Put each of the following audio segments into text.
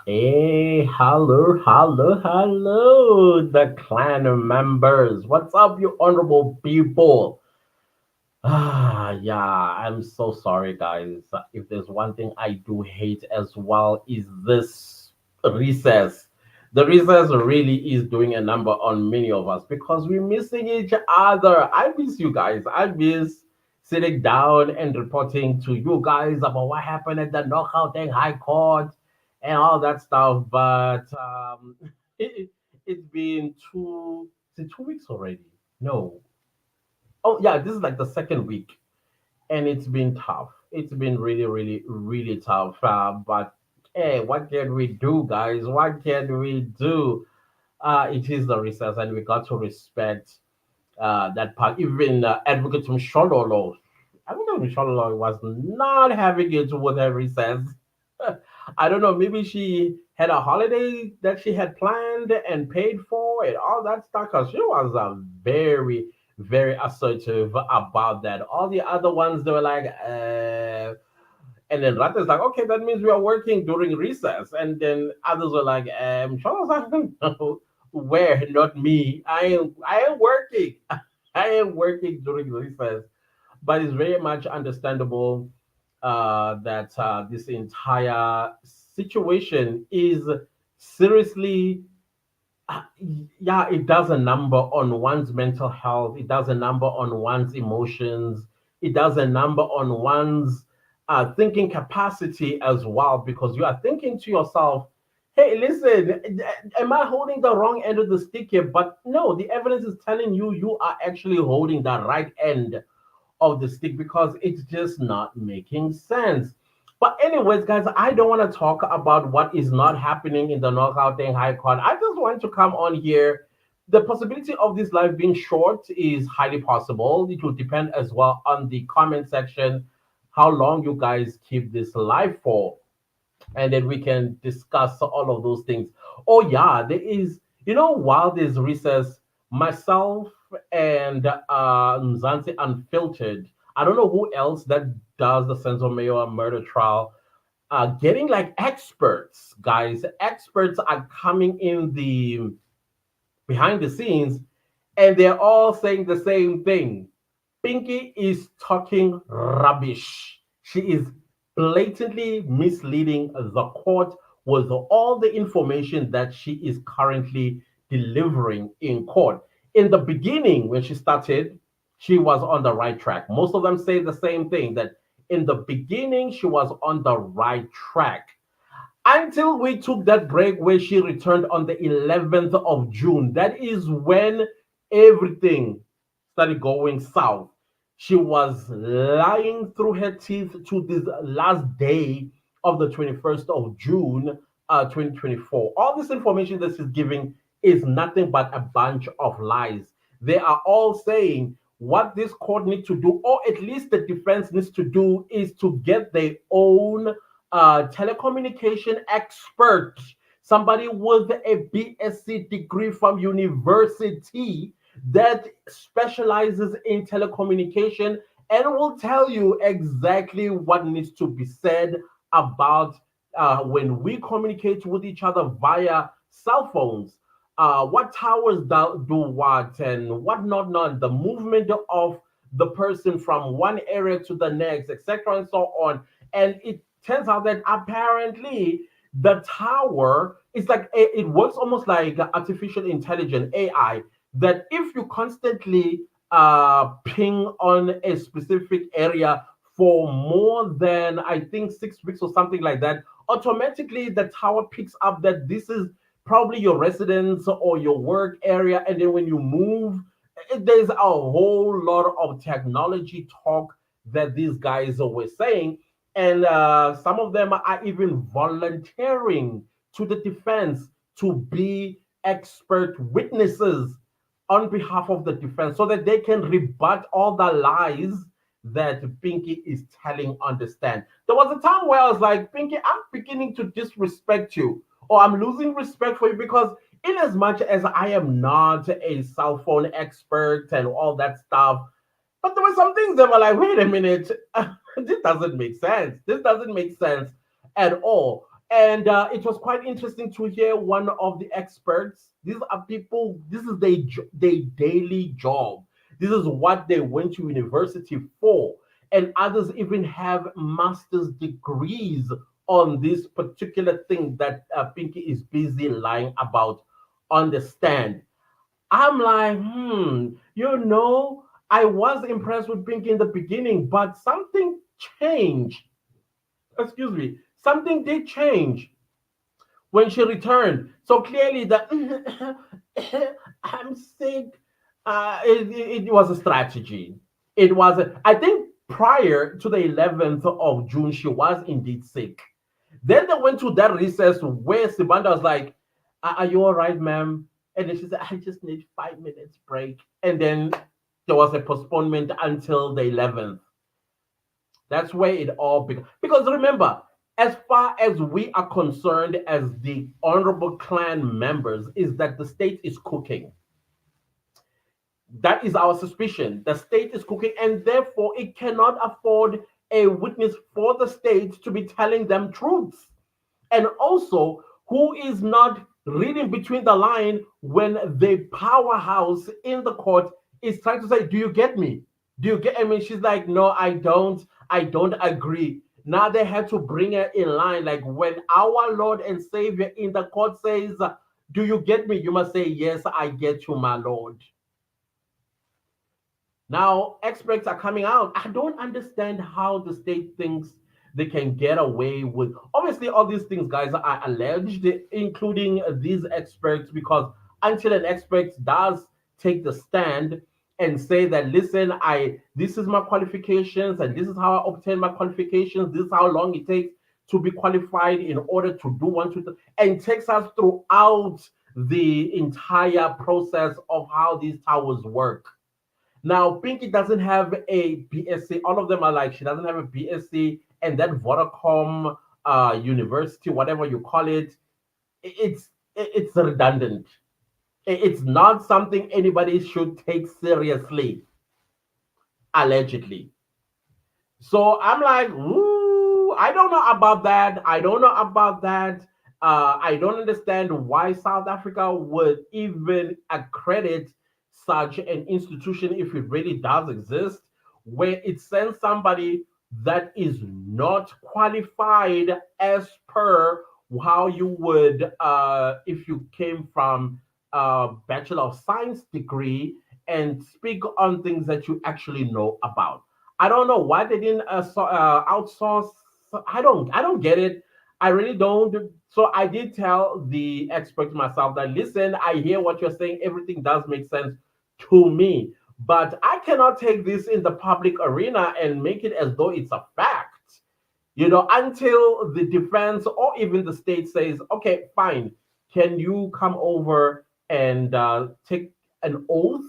Hey, hello, the clan members. What's up, you honorable people? Yeah, I'm so sorry, guys. If there's one thing I do hate as well, is this recess. The recess really is doing a number on many of us because we're missing each other. I miss you guys. I miss sitting down and reporting to you guys about what happened at the knockout thing, High Court and all that stuff. But it's been is it 2 weeks already? No. Oh, yeah, this is like the second week and it's been tough. It's been really tough. But hey, what can we do, guys? What can we do? It is the recess, and we got to respect that part. Even Advocate Mshololo, Advocate Mshololo was not having it with her recess. I don't know. Maybe she had a holiday that she had planned and paid for, and all that stuff. Cause she was very assertive about that. All the other ones, they were like, and then Rata's like, okay, that means we are working during recess. And then others were like, Charles, I don't know where, not me. I am working. I am working during recess. But it's very much understandable that this entire situation is seriously yeah, it does a number on one's mental health. It does a number on one's emotions. It does a number on one's thinking capacity as well, because you are thinking to yourself, hey, listen, am I holding the wrong end of the stick here? But no, the evidence is telling you you are actually holding the right end of the stick because it's just not making sense. But anyways, guys, I don't want to talk about what is not happening in the knockout thing high court. I just want to come on here. The possibility of this live being short is highly possible. It will depend as well on the comment section, how long you guys keep this live for, and then we can discuss all of those things. Oh yeah, there is, while there's recess, myself and Mzansi Unfiltered, I don't know who else that does the Senzo Mayo murder trial, getting like experts, guys. Experts are coming in the behind the scenes, and they're all saying the same thing. Pinky is talking rubbish. She is blatantly misleading the court with all the information that she is currently delivering in court. In the beginning, when she started, she was on the right track. Most of them say the same thing, that in the beginning, she was on the right track until we took that break where she returned on the 11th of June. That is when everything started going south. She was lying through her teeth to this last day of the 21st of June, 2024. All this information that she's giving is nothing but a bunch of lies. They are all saying what this court needs to do, or at least the defense needs to do, is to get their own telecommunication expert, somebody with a BSc degree from university that specializes in telecommunication and will tell you exactly what needs to be said about when we communicate with each other via cell phones. What towers do what and what not, the movement of the person from one area to the next, etc., and so on. And it turns out that apparently the tower is like it works almost like artificial intelligence AI, that if you constantly ping on a specific area for more than I think 6 weeks or something like that, automatically the tower picks up that this is probably your residence or your work area, and then when you move, there's a whole lot of technology talk that these guys were saying, and some of them are even volunteering to the defense to be expert witnesses on behalf of the defense so that they can rebut all the lies that Pinky is telling on the stand. There was a time where I was like, Pinky, I'm beginning to disrespect you, or I'm losing respect for you, because in as much as I am not a cell phone expert and all that stuff, but there were some things that were like, wait a minute, this doesn't make sense. This doesn't make sense at all. And it was quite interesting to hear one of the experts. These are people, this is their daily job. This is what they went to university for. And others even have master's degrees on this particular thing that Pinky is busy lying about on the stand. I'm like, I was impressed with Pinky in the beginning, but something changed. Excuse me, something did change when she returned. So clearly, the I'm sick. It was a strategy. It was, I think, prior to the 11th of June, she was indeed sick. Then they went to that recess where Sibanda was like, Are you all right, ma'am?" And then she said, "I just need 5 minutes break." And then there was a postponement until the 11th. That's where it all began. Because remember, as far as we are concerned as the honorable clan members, is that the state is cooking. That is our suspicion. The state is cooking, and therefore it cannot afford a witness for the state to be telling them truths. And also, who is not reading between the line when the powerhouse in the court is trying to say, "Do you get me? Do you get?" I mean, she's like, "No, I don't. I don't agree." Now they have to bring her in line. Like when our Lord and Savior in the court says, "Do you get me?" You must say, "Yes, I get you, my Lord." Now, experts are coming out. I don't understand how the state thinks they can get away with. Obviously, all these things, guys, are alleged, including these experts, because until an expert does take the stand and say that, listen, this is my qualifications and this is how I obtain my qualifications, this is how long it takes to be qualified in order to do one, two, three, and takes us throughout the entire process of how these towers work. Now, Pinky doesn't have a BSc. All of them are like, she doesn't have a BSc, and that Vodacom university, whatever you call it, it's redundant. It's not something anybody should take seriously, allegedly. So I'm like, ooh, I don't know about that. I don't know about that. I don't understand why South Africa would even accredit such an institution if it really does exist, where it sends somebody that is not qualified as per how you would if you came from a Bachelor of Science degree and speak on things that you actually know about. I don't know why they didn't outsource. I don't get it. I really don't. So I did tell the expert myself that, listen, I hear what you're saying. Everything does make sense to me, but I cannot take this in the public arena and make it as though it's a fact. Until the defense or even the state says, okay, fine, can you come over and take an oath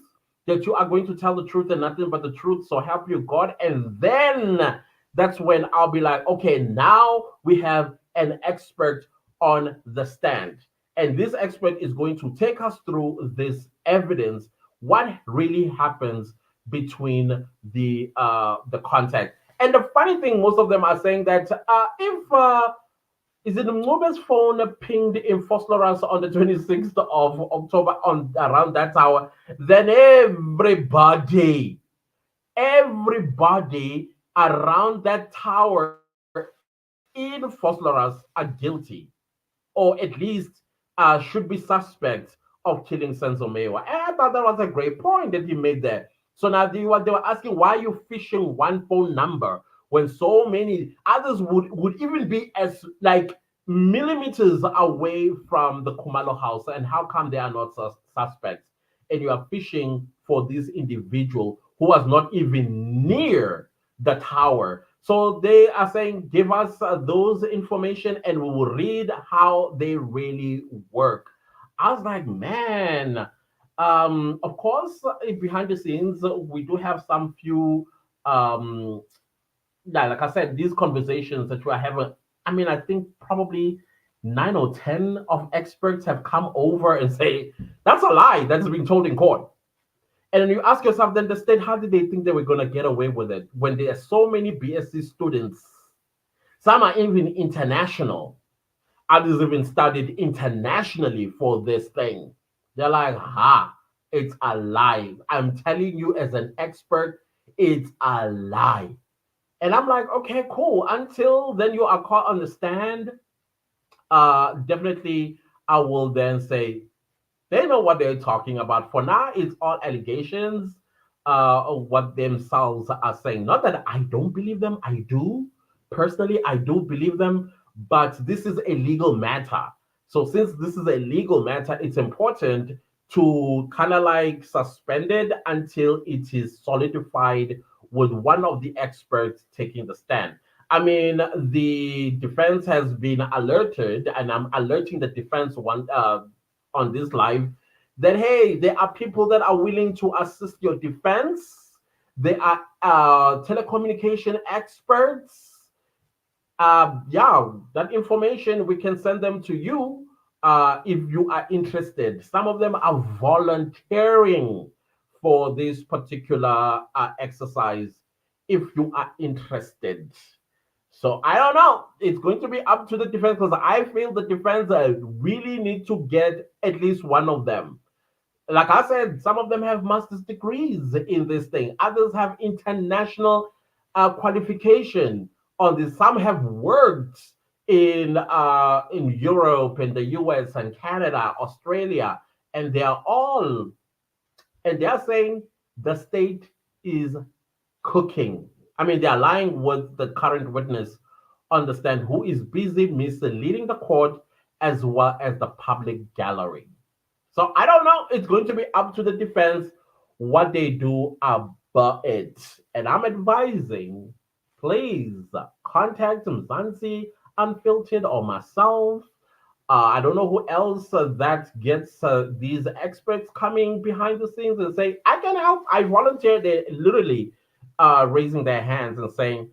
that you are going to tell the truth and nothing but the truth, so help you God? And then that's when I'll be like, okay, now we have an expert on the stand. And this expert is going to take us through this evidence, what really happens between the contact. And the funny thing, most of them are saying that if is it Mngobe's phone pinged in Phosphorus on the 26th of October on around that hour, then everybody around that tower in Phosphorus are guilty, or at least should be suspect of killing Senzomewa. And I thought that was a great point that he made there. So now they were asking, why are you fishing one phone number when so many others would even be as like millimeters away from the Kumalo house, and how come they are not suspects? And you are fishing for this individual who was not even near the tower. So they are saying, give us those information and we will read how they really work. I was like, man, of course, behind the scenes, we do have some few, yeah, like I said, these conversations that we are having. I mean, I think probably 9 or 10 of experts have come over and say, that's a lie that's been told in court. And then you ask yourself, then the state, how did they think they were going to get away with it when there are so many BSc students? Some are even international. Others even studied internationally for this thing. They're like, ha, it's a lie. I'm telling you, as an expert, it's a lie. And I'm like, okay, cool. Until then, you are caught on the stand. Definitely, I will then say they know what they're talking about. For now, it's all allegations, of what themselves are saying. Not that I don't believe them, I do. Personally, I do believe them, but this is a legal matter. So, since this is a legal matter, it's important to kind of like suspend it until it is solidified with one of the experts taking the stand. I mean, the defense has been alerted, and I'm alerting the defense on this live that hey, there are people that are willing to assist your defense. They are telecommunication experts. Yeah, that information we can send them to you if you are interested. Some of them are volunteering for this particular exercise if you are interested. So I don't know. It's going to be up to the defense because I feel the defense really need to get at least one of them. Like I said, some of them have master's degrees in this thing. Others have international qualification on this. Some have worked in Europe, in the US, and Canada, Australia, and they are all and they are saying the state is cooking. I mean, they are lying with the current witness, understand who is busy misleading the court as well as the public gallery. So I don't know. It's going to be up to the defense what they do about it. And I'm advising, please contact Mzansi Unfiltered or myself. I don't know who else that gets these experts coming behind the scenes and say, I can help. I volunteer. They're literally raising their hands and saying,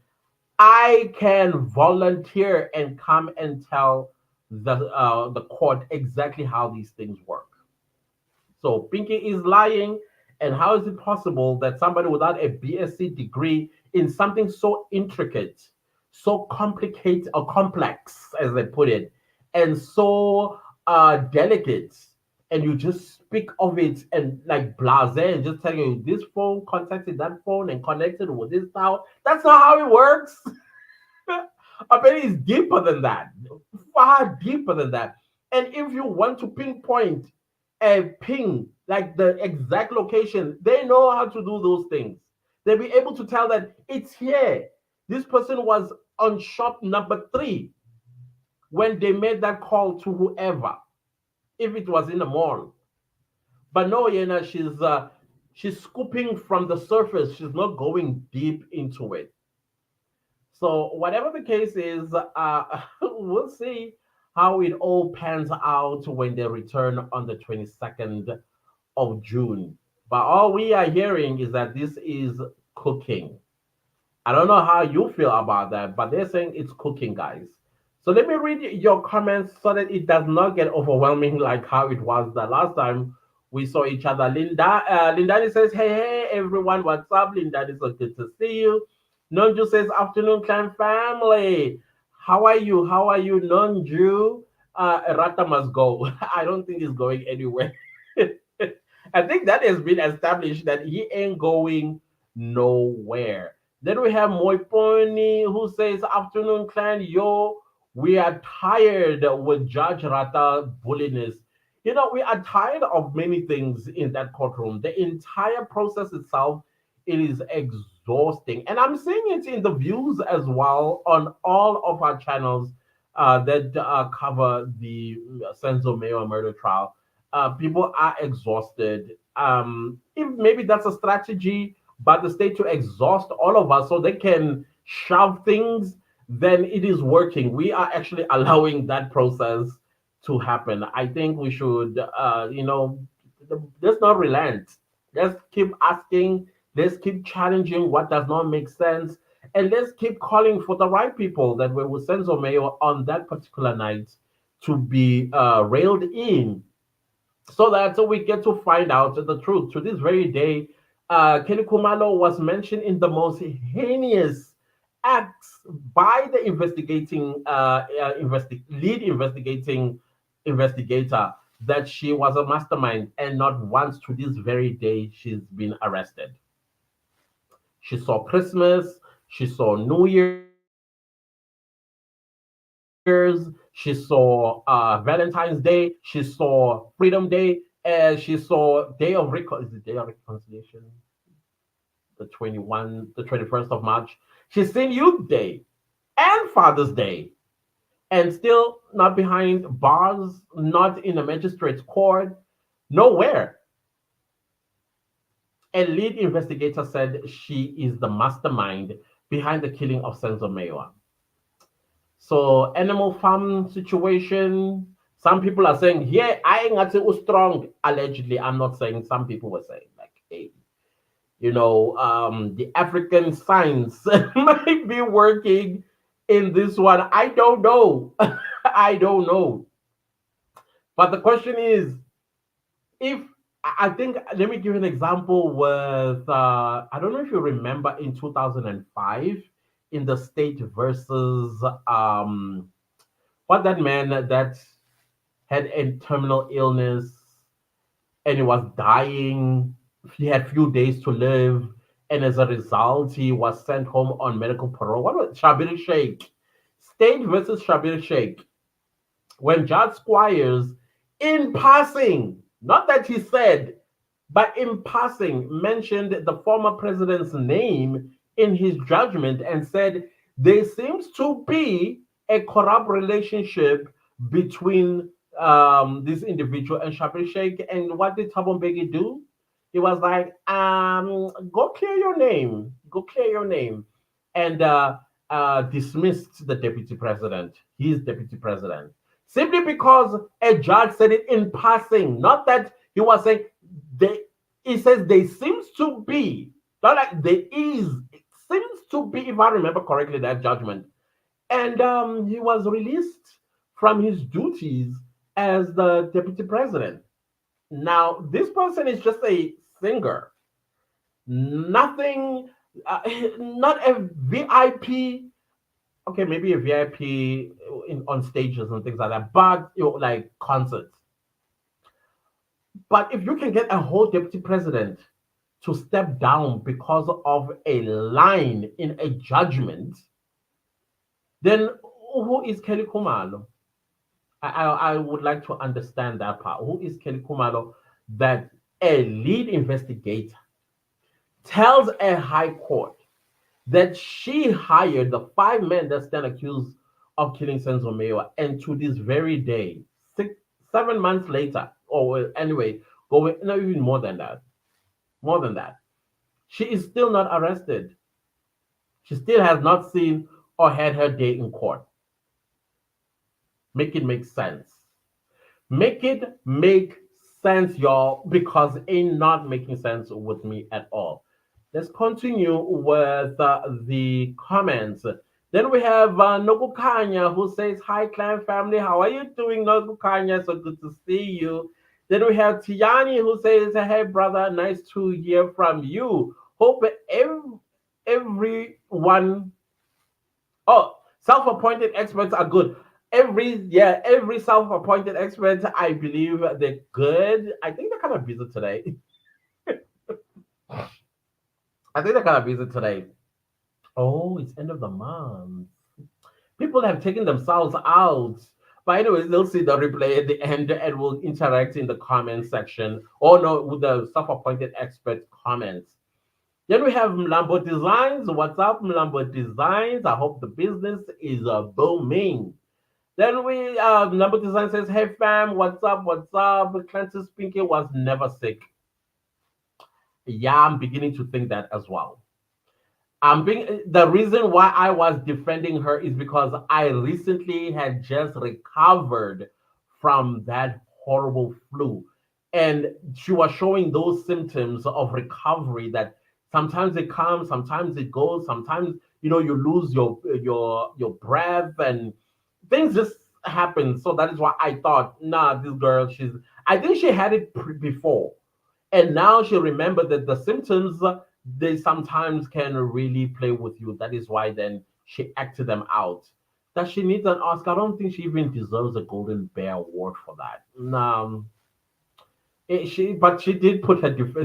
I can volunteer and come and tell the court exactly how these things work. So Pinky is lying. And how is it possible that somebody without a BSc degree in something so intricate, so complicated or complex, as they put it, and so delicate, and you just speak of it and like blase and just tell you this phone contacted that phone and connected with this now? That's not how it works. I bet it's deeper than that, far deeper than that. And if you want to pinpoint a ping, like the exact location, they know how to do those things. They'll be able to tell that it's here. This person was on shop number 3 when they made that call to whoever, if it was in the mall. But no, she's scooping from the surface. She's not going deep into it. So whatever the case is, we'll see how it all pans out when they return on the 22nd of June. But all we are hearing is that this is cooking. I don't know how you feel about that, but they're saying it's cooking, guys. So let me read your comments so that it does not get overwhelming like how it was the last time we saw each other. Lindani says, hey, everyone, what's up? Lindani, so good to see you. Nonju says, afternoon, clan family. How are you? How are you, Nonju? Rata must go. I don't think he's going anywhere. I think that has been established that he ain't going nowhere. Then we have Moiponi who says, afternoon, clan. Yo, we are tired with Judge Rata bulliness. You know, we are tired of many things in that courtroom. The entire process itself, it is exhausting. And I'm seeing it in the views as well on all of our channels that cover the Senzo Mayo murder trial. People are exhausted. If maybe that's a strategy, but the state to exhaust all of us so they can shove things, then it is working. We are actually allowing that process to happen. I think we should, let's not relent. Let's keep asking. Let's keep challenging what does not make sense. And let's keep calling for the right people that were with Senzo Mayo on that particular night to be railed in so that so we get to find out the truth. To this very day, Kelly Kumalo was mentioned in the most heinous acts by the lead investigating investigator that she was a mastermind, and not once to this very day she's been arrested. She saw Christmas, she saw New Year's, she saw Valentine's Day, she saw Freedom Day, and she saw Day of is it Day of Reconciliation, the 21st of March. She's seen Youth Day and Father's Day, and still not behind bars, not in a magistrate's court, nowhere. A lead investigator said she is the mastermind behind the killing of Senzo Mewa. So animal farm situation. Some people are saying, yeah, I ain't got to strong. Allegedly, I'm not saying. Some people were saying, like, hey, the African science might be working in this one. I don't know. I don't know. But the question is, if I think, let me give you an example with I don't know if you remember in 2005 in the state versus what that man that had a terminal illness and he was dying. He had few days to live, and as a result, he was sent home on medical parole. What was Shabir Sheikh? State versus Shabir Sheikh. When Judge Squires, in passing, not that he said, but in passing, mentioned the former president's name in his judgment and said there seems to be a corrupt relationship between this individual and Shabir Sheikh. And what did Thabo Mbeki do? He was like, go clear your name, go clear your name, and dismissed the deputy president, his deputy president, simply because a judge said it in passing, not that he was saying they. He says there seems to be, not like there is. It seems to be, if I remember correctly, that judgment, and he was released from his duties as the deputy president. Now, this person is just a singer, nothing, uh, not a VIP. Okay, maybe a VIP on stages and things like that, but like concerts. But if you can get a whole deputy president to step down because of a line in a judgment, then who is Kelly Kumalo? I would like to understand that part. Who is Kelly Kumalo that a lead investigator tells a high court that she hired the five men that stand accused of killing Senzo Mewa, and to this very day, 7 months later, or well, anyway, going no even more than that, she is still not arrested. She still has not seen or had her day in court. Make it make sense. Make it make sense, y'all, because it ain't not making sense with me at all. Let's continue with the comments. Then we have Nogukanya who says, hi, clan family. How are you doing, Nogukanya? So good to see you. Then we have Tiani who says, hey, brother, nice to hear from you. Hope everyone, oh, self-appointed experts are good. Every self-appointed expert, I believe they're good. I think they're kind of busy today. I think they're kind of busy today. Oh, it's end of the month. People have taken themselves out. But anyways, they'll see the replay at the end and will interact in the comment section. Or no, with the self-appointed expert comments. Then we have Mlambo Designs. What's up, Mlambo Designs? I hope the business is booming. Then we Mlambo Design says, hey fam, what's up? What's up? Clancy Spinky was never sick. Yeah, I'm beginning to think that as well. I'm being the reason why I was defending her is because I recently had just recovered from that horrible flu. And she was showing those symptoms of recovery that sometimes it comes, sometimes it goes, sometimes you lose your breath and things just happen. So that is why I thought, nah, this girl, I think she had it before and now she remembered that the symptoms they sometimes can really play with you. That is why then She acted them out. That she needs an Oscar. I don't think she even deserves a Golden Bear Award for that. But she did put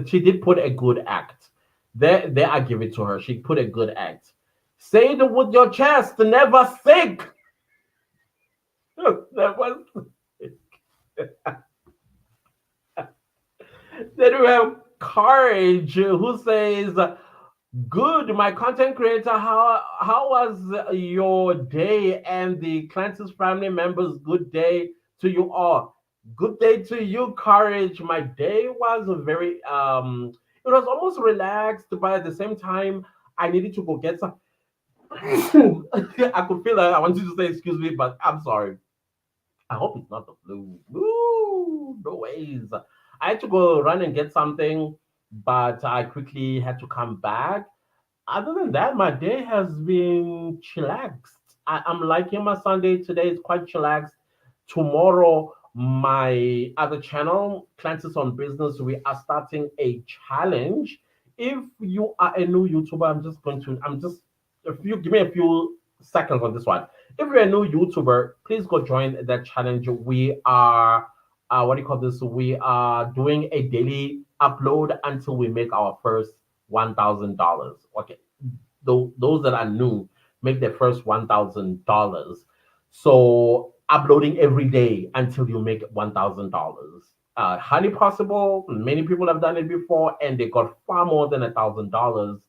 she did put a good act. There, I give it to her. She put a good act. Say it with your chest, never think. Never. Then we have Courage, who says, "Good, my content creator. How was your day and the Clancy's family members? Good day to you all. Good day to you, Courage. My day was very it was almost relaxed, but at the same time, I needed to go get some. I could feel that I wanted to say excuse me, but I'm sorry. I hope it's not the flu. Woo, no ways. I had to go run and get something, but I quickly had to come back. Other than that, my day has been chillaxed. I'm liking my Sunday. Today is quite chillaxed. Tomorrow, my other channel, Clancy's on Business, we are starting a challenge. If you are a new YouTuber, if you give me a few seconds on this one. If you're a new YouTuber, please go join that challenge. We are, what do you call this? We are doing a daily upload until we make our first $1,000. Okay, those that are new make their first $1,000. So uploading every day until you make $1,000. Highly possible. Many people have done it before, and they got far more than $1,000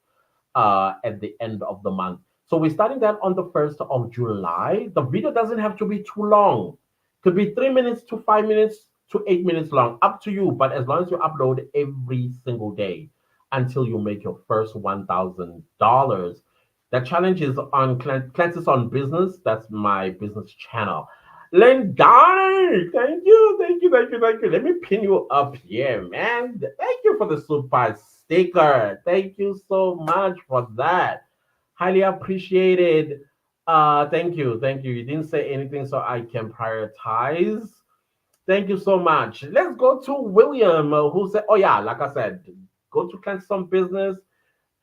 at the end of the month. So we're starting that on the 1st of July. The video doesn't have to be too long. Could be 3 minutes to 5 minutes to 8 minutes long, up to you. But as long as you upload every single day until you make your first $1,000. The challenge is on Clancy's on Business. That's my business channel. Lendai, thank you, thank you, thank you, thank you. Let me pin you up here, man. Thank you for the super sticker. Thank you so much for that. Highly appreciated. Thank you, thank you. You didn't say anything, so I can prioritize. Thank you so much. Let's go to William, who said, "Oh yeah, like I said, go to Cleanse Some Business.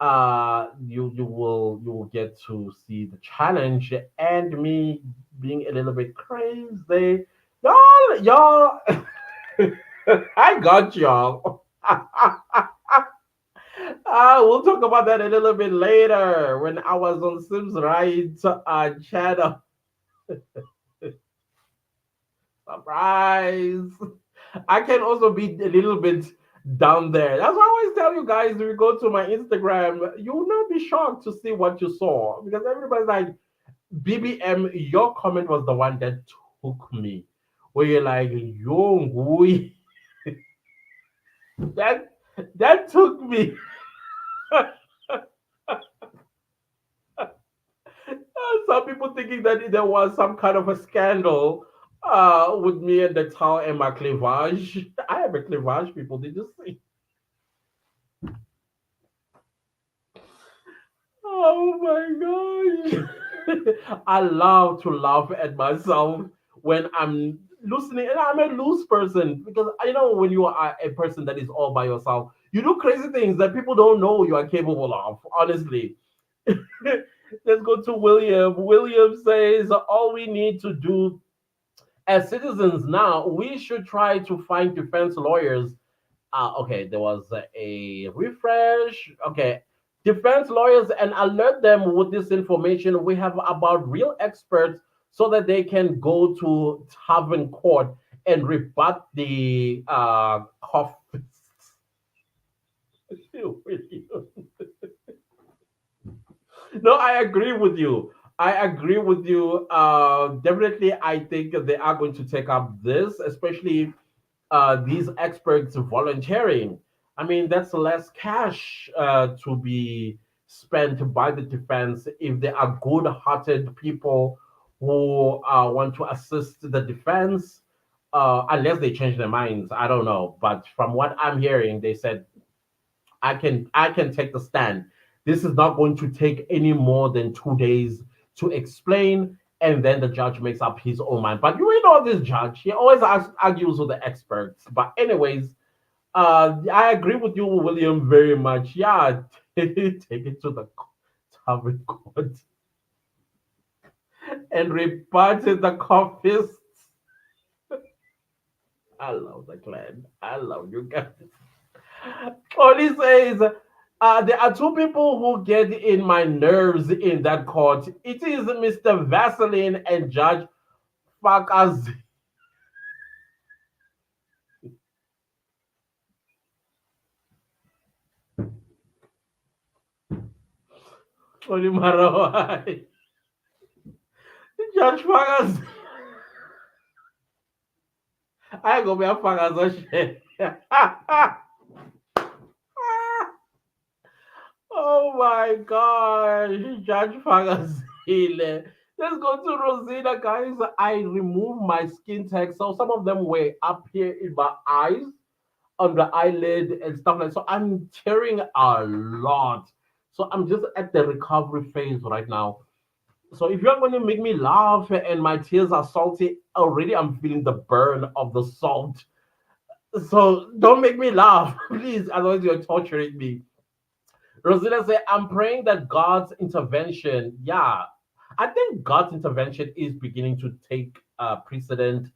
You will get to see the challenge and me being a little bit crazy. Y'all, I got y'all. We'll talk about that a little bit later when I was on Sims Right channel. Surprise! I can also be a little bit down there. That's why I always tell you guys if you go to my Instagram, you will not be shocked to see what you saw because everybody's like, BBM, your comment was the one that took me. Where you're like, yo, ngui." that that took me. Some people thinking that there was some kind of a scandal with me and the towel and my cleavage. I have a cleavage, people. Did you see? Oh my gosh. I love to laugh at myself when I'm loosening, and I'm a loose person because I know when you are a person that is all by yourself, you do crazy things that people don't know you are capable of, honestly. Let's go to William. William says, "All we need to do as citizens now, we should try to find defense lawyers." Okay, there was a refresh. Okay, defense lawyers and alert them with this information we have about real experts so that they can go to Tavern Court and rebut the coffers. No, I agree with you. I agree with you. Definitely, I think they are going to take up this, especially these experts volunteering. I mean, that's less cash to be spent by the defense if they are good hearted people who want to assist the defense, unless they change their minds. I don't know. But from what I'm hearing, they said I can take the stand. This is not going to take any more than 2 days to explain, and then the judge makes up his own mind. But you know this judge, he always argues with the experts. But anyways, I agree with you, William, very much. Yeah, take it to the Tavern Court. and rebutted the confessed. I love the clan. I love you guys. Only says, there are two people who get in my nerves in that court. It is Mr. Vaseline and Judge Fakas. Only matter why. Judge Fakas. I go be a Fakas on shit. Oh my gosh, Judge Fagasile. Let's go to Rosina, guys. I removed my skin tag, so some of them were up here in my eyes, on the eyelid and stuff like that. So I'm tearing a lot. So I'm just at the recovery phase right now. So if you're going to make me laugh and my tears are salty, already I'm feeling the burn of the salt. So don't make me laugh, please. Otherwise, you're torturing me. Rosina said, I'm praying that God's intervention, yeah, I think God's intervention is beginning to take precedent.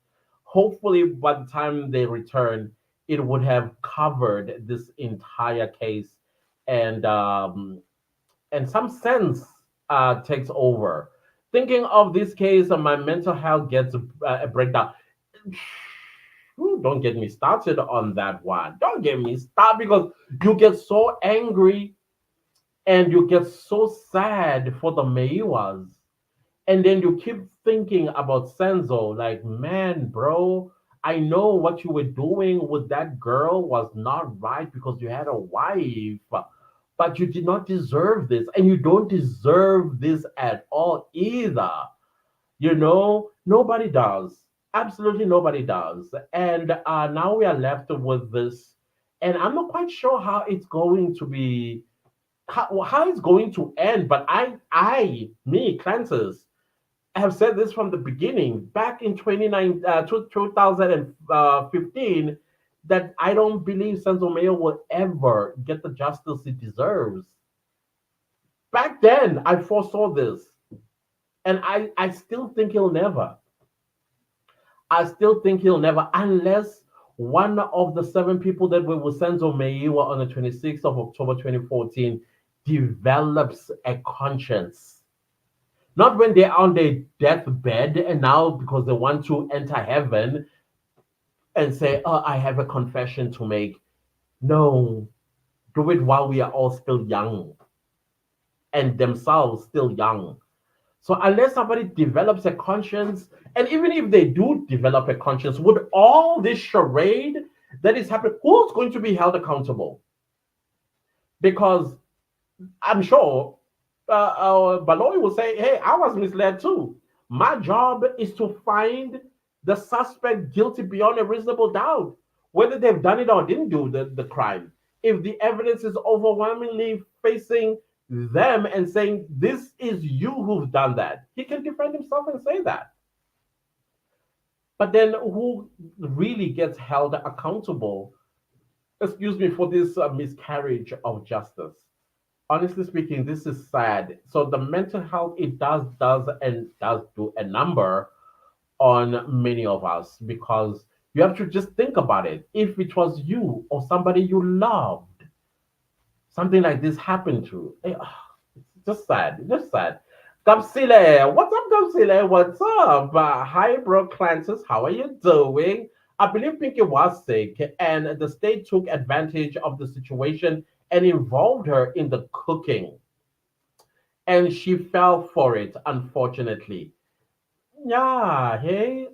Hopefully, by the time they return, it would have covered this entire case, and some sense takes over. Thinking of this case, my mental health gets a breakdown. Ooh, don't get me started on that one. Don't get me started because you get so angry and you get so sad for the Meiwas. And then you keep thinking about Senzo, like, man, bro, I know what you were doing with that girl was not right because you had a wife, but you did not deserve this, and you don't deserve this at all either. Nobody does. Absolutely nobody does. And now we are left with this, and I'm not quite sure how it's going to be how it's going to end. But me, Clancis, have said this from the beginning, back in 2015, that I don't believe Sanzomeo will ever get the justice he deserves. Back then, I foresaw this, and I still think he'll never. I still think he'll never, unless one of the seven people that were with Senzo Meiwa on the 26th of October 2014 develops a conscience. Not when they're on their deathbed and now because they want to enter heaven and say, oh, I have a confession to make. No, do it while we are all still young and themselves still young. So unless somebody develops a conscience, and even if they do develop a conscience, with all this charade that is happening, who's going to be held accountable? Because I'm sure Baloy will say, hey, I was misled too. My job is to find the suspect guilty beyond a reasonable doubt, whether they've done it or didn't do the crime. If the evidence is overwhelmingly facing them and saying, this is you who've done that, he can defend himself and say that. But then who really gets held accountable, excuse me, for this miscarriage of justice? Honestly speaking, this is sad. So the mental health, it does do a number on many of us, because you have to just think about it. If it was you or somebody you loved, something like this happened to, it's just sad, just sad. Kapsile, what's up, Kapsile? What's up? Hi, bro, Clancis. How are you doing? I believe Pinky was sick, and the state took advantage of the situation and involved her in the cooking, and she fell for it, unfortunately. Yeah, hey,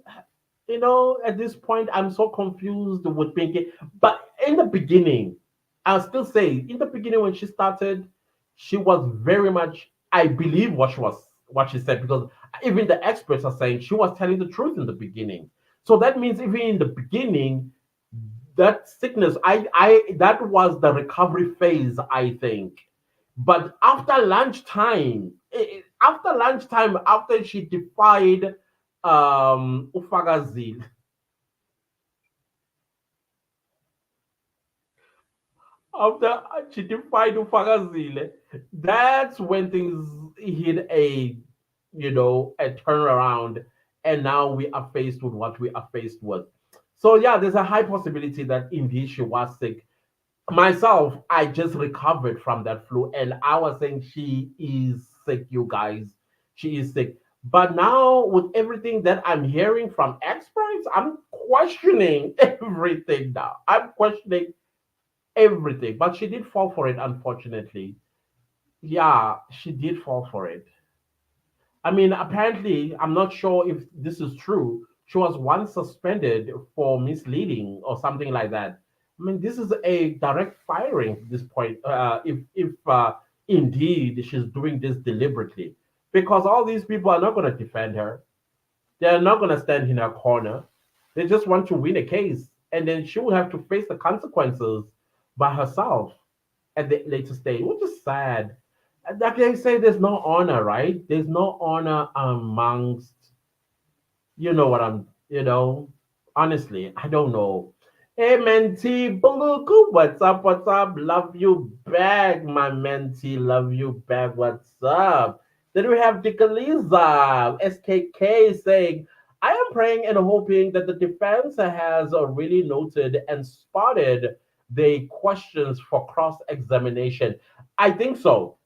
at this point, I'm so confused with Pinky. But in the beginning, I'll still say, in the beginning when she started, she was very much, I believe what she said, because even the experts are saying she was telling the truth in the beginning. So that means even in the beginning, that sickness, I that was the recovery phase, I think. But after lunchtime, after she defied Ufagazil, after she defied Ufagazil, that's when things hit a a turnaround, and now we are faced with what we are faced with. So yeah, there's a high possibility that indeed she was sick. Myself, I just recovered from that flu, and I was saying she is sick, you guys. She is sick. But now, with everything that I'm hearing from experts, I'm questioning everything now. I'm questioning everything. But she did fall for it, unfortunately. Yeah, she did fall for it. I mean, apparently, I'm not sure if this is true. She was once suspended for misleading or something like that. I mean, this is a direct firing at this point. If indeed she's doing this deliberately, because all these people are not going to defend her. They're not going to stand in her corner. They just want to win a case, and then she will have to face the consequences by herself at the later stage, which is sad. Like they say, there's no honor, right? There's no honor amongst, you know what honestly, I don't know. Hey, mentee, Buluku, what's up? What's up? Love you back, my mentee. Love you back. What's up? Then we have Dikaliza, SKK saying, I am praying and hoping that the defense has really noted and spotted the questions for cross examination. I think so.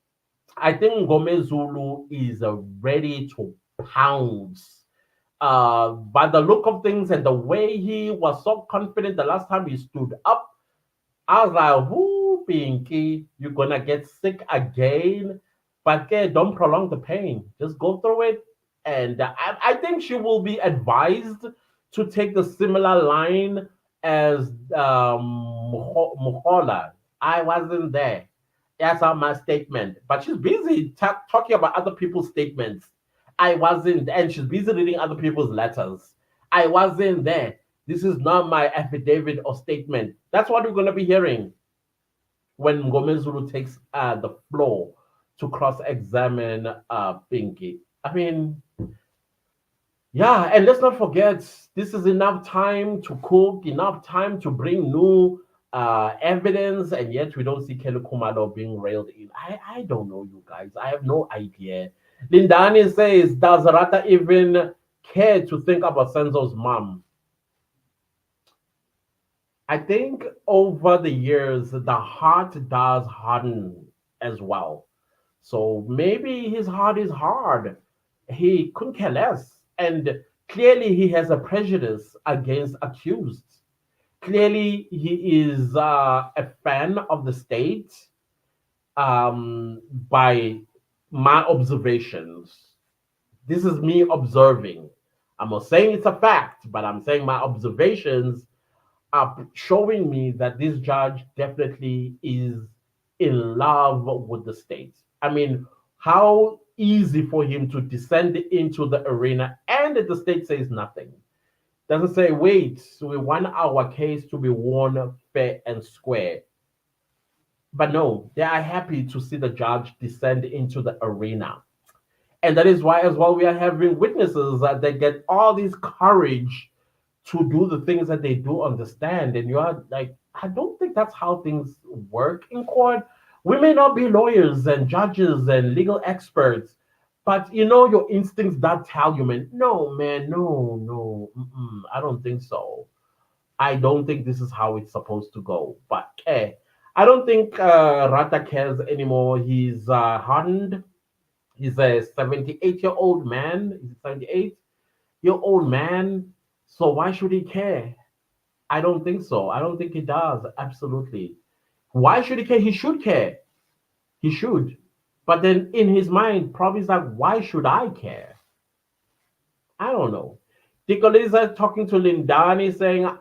I think Gomez Zulu is ready to pounce. By the look of things and the way he was so confident the last time he stood up, I was like, whoo, Pinky, you're gonna get sick again. But don't prolong the pain. Just go through it. And I think she will be advised to take the similar line as Muhola. I wasn't there. That's not my statement. But she's busy talking about other people's statements. I wasn't, and she's busy reading other people's letters. I wasn't there. This is not my affidavit or statement. That's what we're going to be hearing when Ngomezulu takes the floor to cross-examine Pinky. I mean, yeah, and let's not forget, this is enough time to cook, enough time to bring new evidence, and yet we don't see Kelly Kumalo being railed in. I don't know, you guys. I have no idea. Lindani says, does Rata even care to think about Senzo's mom? I think over the years, the heart does harden as well. So maybe his heart is hard. He couldn't care less. And clearly, he has a prejudice against accused. Clearly, he is a fan of the state by my observations. This is me observing. I'm not saying it's a fact, but I'm saying my observations are showing me that this judge definitely is in love with the state. I mean, how easy for him to descend into the arena and the state says nothing. Doesn't say, wait, we want our case to be won fair and square. But no, they are happy to see the judge descend into the arena. And that is why, as well, we are having witnesses that they get all this courage to do the things that they do understand. And you are like, I don't think that's how things work in court. We may not be lawyers and judges and legal experts, but your instincts that tell you, man, no, man, no, no, I don't think so. I don't think this is how it's supposed to go. But I don't think Rata cares anymore. He's hardened. He's a 78-year-old man. He's a 78-year-old man. So why should he care? I don't think so. I don't think he does. Absolutely. Why should he care? He should care. He should. But then in his mind, probably he's like, why should I care? I don't know. Dicolisa talking to Lindani saying, uh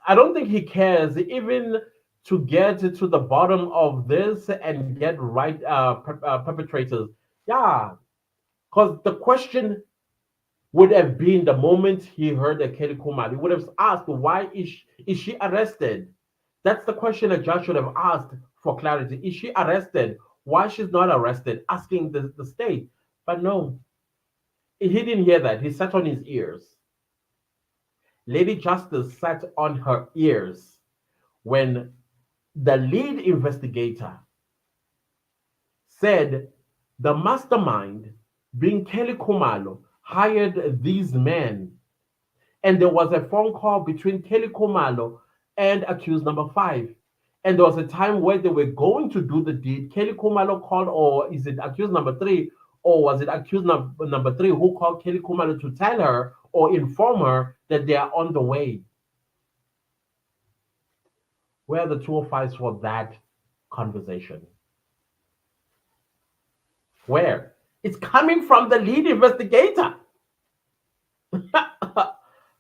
I don't think he cares even to get to the bottom of this and get right perpetrators. Yeah, because the question would have been the moment he heard the Kelly Kumar, he would have asked, why is she arrested? That's the question a judge should have asked for clarity. Is she arrested? Why she's not arrested? Asking the state. But no, he didn't hear that. He sat on his ears. Lady Justice sat on her ears when the lead investigator said The mastermind, being Kelly Kumalo, hired these men, and there was a phone call between Kelly Kumalo and accused number five. And there was a time where they were going to do the deed. Kelly Kumalo called, or is it accused number three, or was it accused number three who called Kelly Kumalo to tell her or inform her that they are on the way? Where are the 205s for that conversation? Where? It's coming from the lead investigator.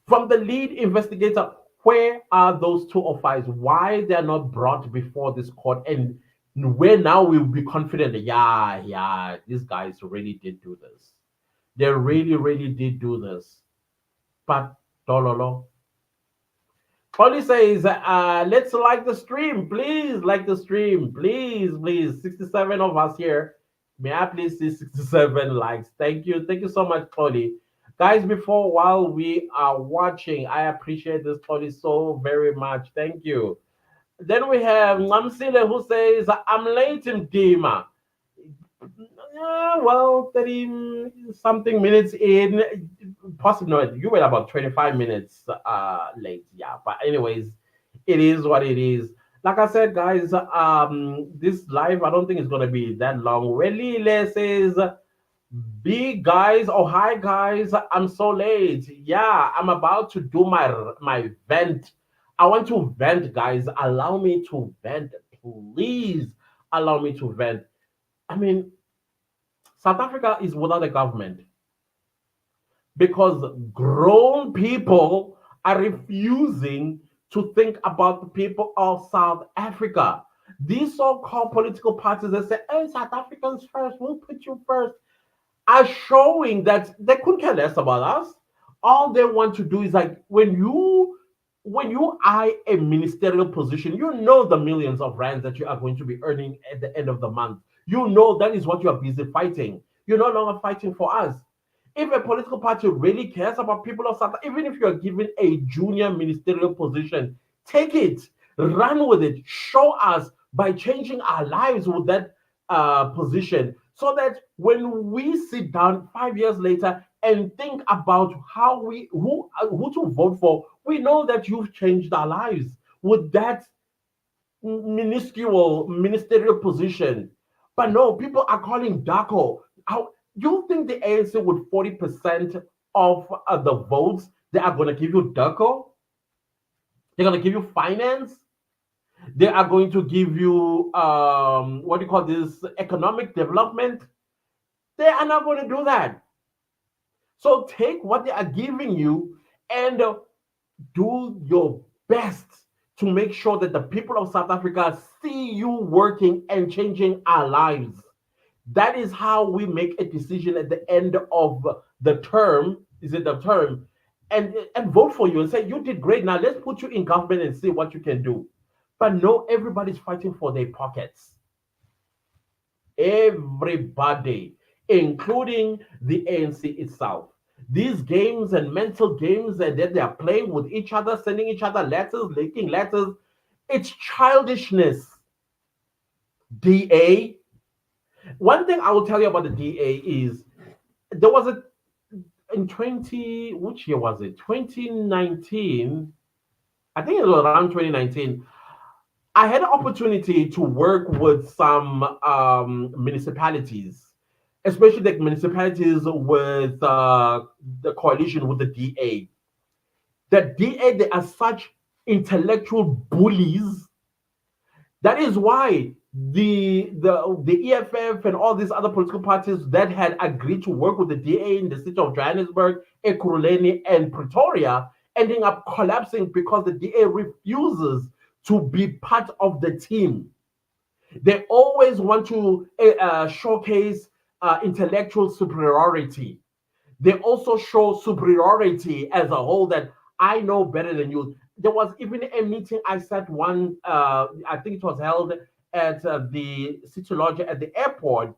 From the lead investigator. Where are those 205s? Why they're not brought before this court? And where now we'll be confident that, yeah, these guys really did do this. They really did do this. But Dololo. Polly says, let's like the stream. Please like the stream. Please. 67 of us here. May I please see 67 likes? Thank you. Thank you so much, Polly. Guys, before while we are watching, I appreciate this, Polly, so very much. Thank you. Then we have Namsile who says, I'm late in Dima. Well, 30 something minutes in, possibly no, you were about 25 minutes late. Yeah, but anyways, it is what it is. Like I said, guys, this live, I don't think it's gonna be that long. Welile says, big guys, oh hi guys, I'm so late. Yeah, I'm about to do my vent. I want to vent, guys. Allow me to vent, please. Allow me to vent. I mean, South Africa is without a government because grown people are refusing to think about the people of South Africa. These so-called political parties that say, hey, South Africans first, we'll put you first, are showing that they couldn't care less about us. All they want to do is like when you eye a ministerial position, you know the millions of rands that you are going to be earning at the end of the month. You know that is what you are busy fighting. You're no longer fighting for us. If a political party really cares about people of South, even if you are given a junior ministerial position, take it, run with it, show us by changing our lives with that position, so that when we sit down 5 years later and think about how we who to vote for, we know that you've changed our lives with that minuscule ministerial position. But no, people are calling Daco. How you think the ANC with 40% of the votes, they are going to give you Daco? They're going to give you finance? They are going to give you what do you call this, economic development? They are not going to do that. So take what they are giving you and do your best to make sure that the people of South Africa see you working and changing our lives. That is how we make a decision at the end of the term. Is it the term? And vote for you and say you did great. Now let's put you in government and see what you can do. But no, everybody's fighting for their pockets. Everybody, including the ANC itself. These games and mental games that they are playing with each other, sending each other letters, leaking letters, it's childishness. DA. One thing I will tell you about the DA is there was a in 20, which year was it? 2019. I think it was around 2019. I had an opportunity to work with some municipalities, especially the municipalities with the coalition with the DA. The DA, they are such intellectual bullies. That is why the EFF and all these other political parties that had agreed to work with the DA in the city of Johannesburg, Ekurhuleni, and Pretoria ending up collapsing because the DA refuses to be part of the team. They always want to showcase intellectual superiority. They also show superiority as a whole, that I know better than you. There was even a meeting I sat one, I think it was held at the City Lodge at the airport,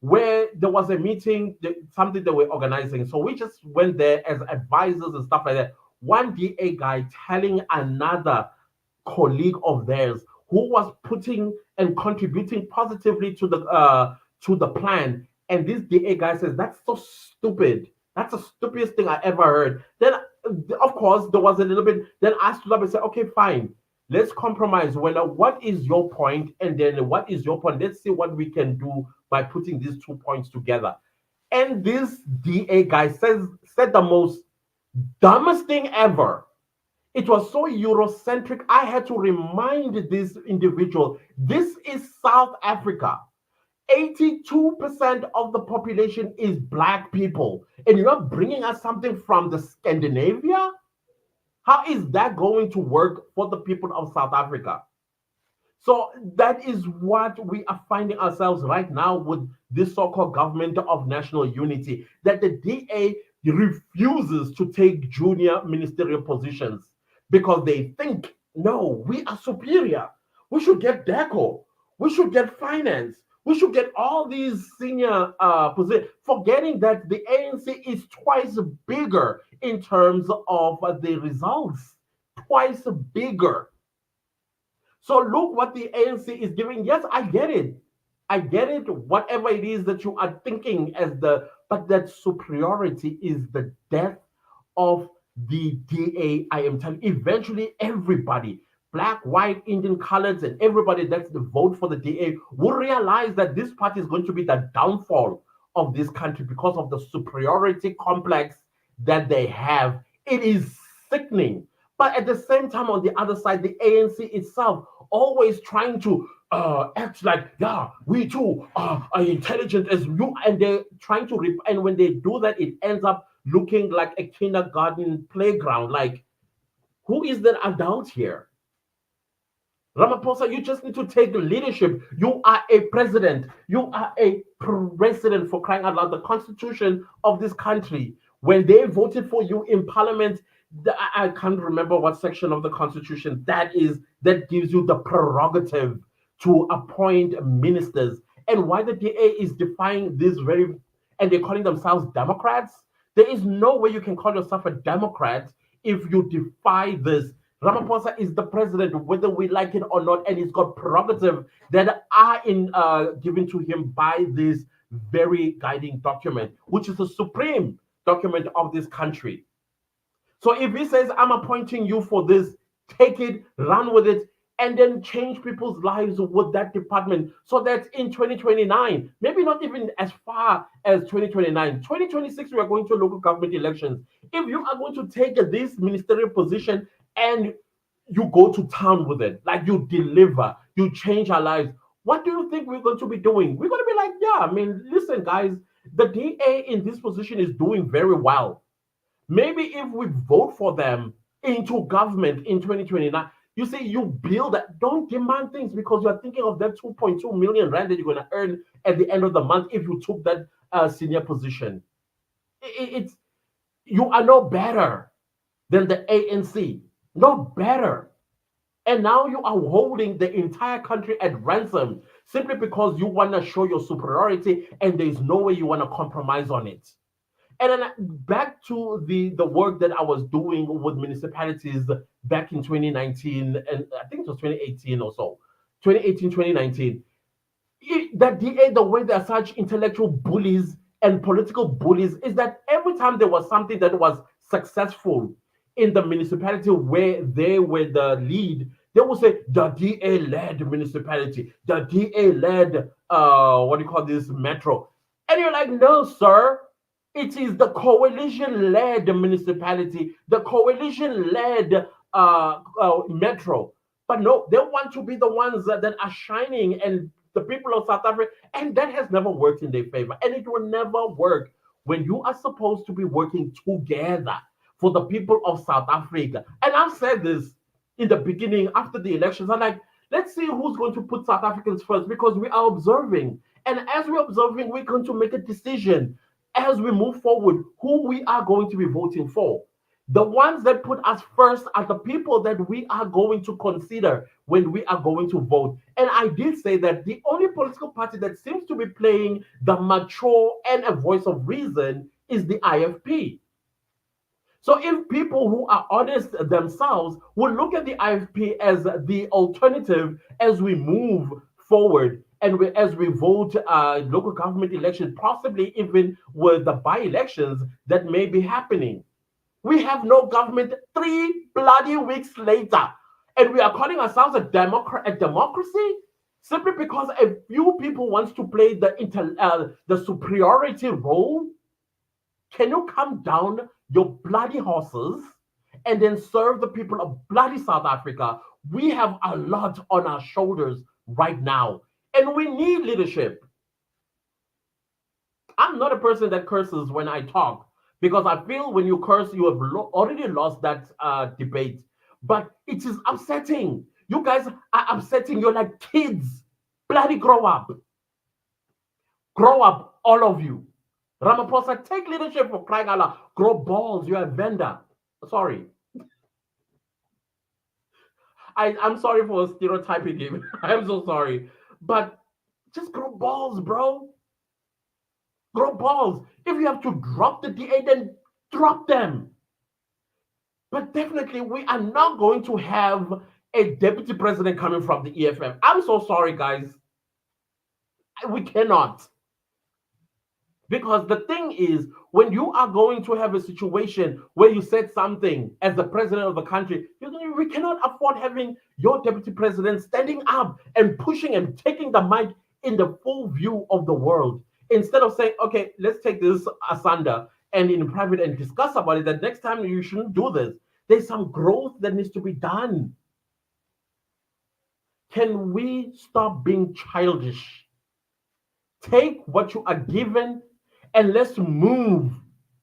where there was a meeting, something they were organizing. So we just went there as advisors and stuff like that. One DA guy telling another colleague of theirs who was putting and contributing positively to to the plan. And this DA guy says, that's so stupid. That's the stupidest thing I ever heard. Then, of course, there was a little bit. Then I stood up and said, okay, fine. Let's compromise. Well, what is your point? And then what is your point? Let's see what we can do by putting these 2 points together. And this DA guy said the most dumbest thing ever. It was so Eurocentric. I had to remind this individual this is South Africa. 82% of the population is black people. And you're bringing us something from the Scandinavia? How is that going to work for the people of South Africa? So that is what we are finding ourselves right now with this so-called government of national unity, that the DA refuses to take junior ministerial positions because they think, no, we are superior. We should get DECO. We should get finance. We should get all these senior positions, forgetting that the ANC is twice bigger in terms of the results, twice bigger. So look what the ANC is giving. Yes, I get it. I get it. Whatever it is that you are thinking as the, but that superiority is the death of the DA. I am telling. Eventually, everybody, black, white, Indian, coloreds, and everybody that's the vote for the DA will realize that this party is going to be the downfall of this country because of the superiority complex that they have. It is sickening. But at the same time, on the other side, the ANC itself always trying to act like, yeah, we too are intelligent as you, and they're trying to, and when they do that, it ends up looking like a kindergarten playground. Like, who is the adult here? Ramaphosa, you just need to take leadership. You are a president. You are a president, for crying out loud. The constitution of this country, when they voted for you in parliament, I can't remember what section of the constitution that is, that gives you the prerogative to appoint ministers. And why the DA is defying this very, and they're calling themselves Democrats. There is no way you can call yourself a Democrat if you defy this. Ramaphosa is the president, whether we like it or not, and he's got prerogative that are in given to him by this very guiding document, which is the supreme document of this country. So if he says, I'm appointing you for this, take it, run with it, and then change people's lives with that department so that in 2029, maybe not even as far as 2029, 2026, we are going to local government elections. If you are going to take this ministerial position and you go to town with it, like you deliver, you change our lives, what do you think we're going to be doing? We're going to be like, yeah, I mean, listen, guys, the DA in this position is doing very well. Maybe if we vote for them into government in 2029, you say you build that, don't demand things because you're thinking of that 2.2 million rand that you're going to earn at the end of the month if you took that senior position. It's, you are no better than the ANC, no better. And now you are holding the entire country at ransom simply because you want to show your superiority and there's no way you want to compromise on it. And then back to the work that I was doing with municipalities back in 2019, and I think it was 2018 or so, 2018, 2019. That DA, the way they're such intellectual bullies and political bullies, is that every time there was something that was successful in the municipality where they were the lead, they would say the DA led municipality, the DA led what do you call this, metro. And you're like, no, sir. It is the coalition led municipality, the coalition led metro. But no, they want to be the ones that are shining, and the people of South Africa, and that has never worked in their favor. And it will never work when you are supposed to be working together for the people of South Africa. And I've said this in the beginning after the elections. I'm like, let's see who's going to put South Africans first because we are observing. And as we're observing, we're going to make a decision as we move forward who we are going to be voting for. The ones that put us first are the people that we are going to consider when we are going to vote. And I did say that the only political party that seems to be playing the mature and a voice of reason is the IFP. So if people who are honest themselves will look at the IFP as the alternative as we move forward, And as we vote local government elections, possibly even with the by-elections that may be happening, we have no government 3 bloody weeks later, and we are calling ourselves a democracy simply because a few people wants to play the superiority role. Can you calm down your bloody horses and then serve the people of bloody South Africa? We have a lot on our shoulders right now, and we need leadership. I'm not a person that curses when I talk because I feel when you curse, you have already lost that debate. But it is upsetting. You guys are upsetting. You're like kids. Bloody grow up. Grow up, all of you. Ramaphosa, take leadership for crying out loud. Grow balls. You're a vendor. Sorry. I'm sorry for stereotyping him. I'm so sorry. But just grow balls, bro. Grow balls. If you have to drop the DA, then drop them. But definitely, we are not going to have a deputy president coming from the EFF. I'm so sorry, guys. We cannot. Because the thing is, when you are going to have a situation where you said something as the president of the country, we cannot afford having your deputy president standing up and pushing and taking the mic in the full view of the world. Instead of saying, okay, let's take this asunder and in private and discuss about it, that next time you shouldn't do this. There's some growth that needs to be done. Can we stop being childish? Take what you are given and let's move.